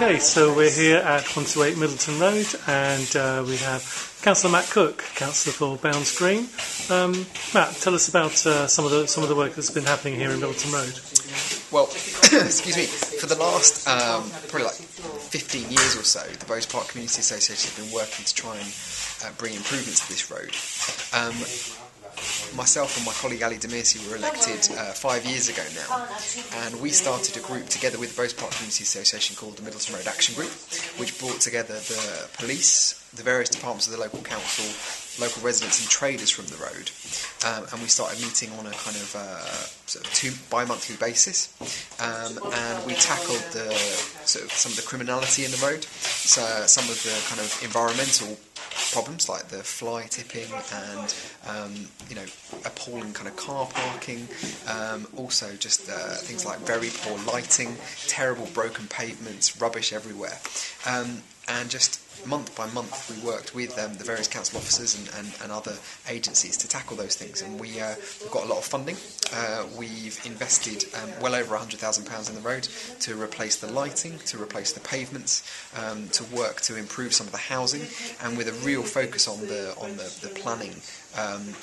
Okay, so we're here at 128 Myddleton Road, and we have Cllr Matt Cooke, Councillor for Bounds Green. Matt, tell us about some of the work that's been happening here in Myddleton Road. Well, excuse me, for the last probably like 15 years or so, the Bowes Park Community Association have been working to try and bring improvements to this road. Myself and my colleague Ali Demirci were elected 5 years ago now, and we started a group together with the Bowes Park Community Association called the Myddleton Road Action Group, which brought together the police, the various departments of the local council, local residents and traders from the road, and we started meeting on a kind of sort of bi-monthly basis, and we tackled some of the criminality in the road, so some of the kind of environmental problems like the fly tipping and appalling kind of car parking, also just things like very poor lighting, terrible broken pavements, rubbish everywhere, and just month by month we worked with the various council officers and other agencies to tackle those things, and we've got a lot of funding. We've invested well over £100,000 in the road to replace the lighting, to replace the pavements, to work to improve some of the housing, and with a real focus on the planning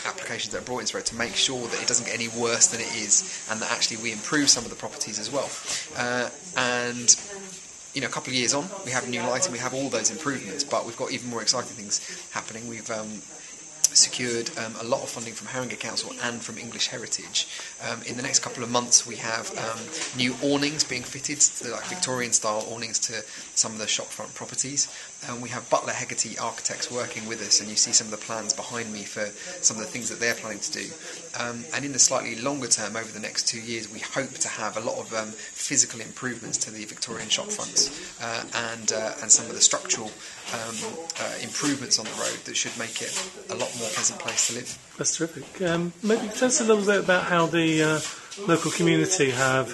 applications that are brought into the road to make sure that it doesn't get any worse than it is, and that actually we improve some of the properties as well. And a couple of years on, we have new lighting, we have all those improvements, but we've got even more exciting things happening. We've secured a lot of funding from Haringey Council and from English Heritage. In the next couple of months we have new awnings being fitted, like Victorian style awnings to some of the shopfront properties. We have Butler Hegarty architects working with us, and you see some of the plans behind me for some of the things that they're planning to do. And in the slightly longer term, over the next 2 years, we hope to have a lot of physical improvements to the Victorian shopfronts and some of the structural improvements on the road that should make it a lot more pleasant place to live. That's terrific. Maybe tell us a little bit about how the local community have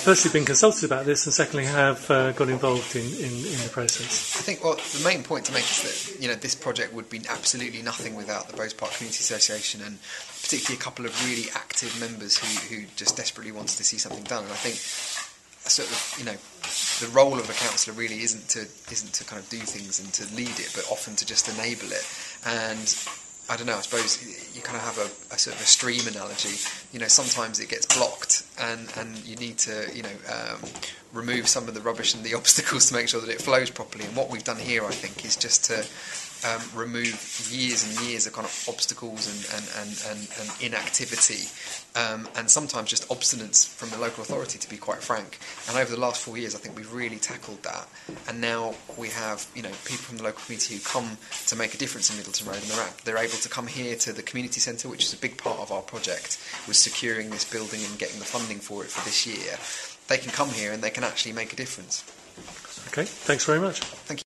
firstly been consulted about this, and secondly have got involved in the process. I think the main point to make is that this project would be absolutely nothing without the Bowes Park Community Association, and particularly a couple of really active members who just desperately wanted to see something done. And I think the role of a councillor really isn't to kind of do things and to lead it, but often to just enable it. And I don't know, I suppose you kind of have a sort of a stream analogy. Sometimes it gets blocked and you need to, remove some of the rubbish and the obstacles to make sure that it flows properly. And what we've done here, I think, is just to remove years and years of kind of obstacles and inactivity, and sometimes just obstinance from the local authority, to be quite frank. And over the last 4 years, I think we've really tackled that. And now we have people from the local community who come to make a difference in Myddleton Road, and they're able to come here to the community centre, which is a big part of our project, with securing this building and getting the funding for it for this year. They can come here and they can actually make a difference. Okay, thanks very much. Thank you.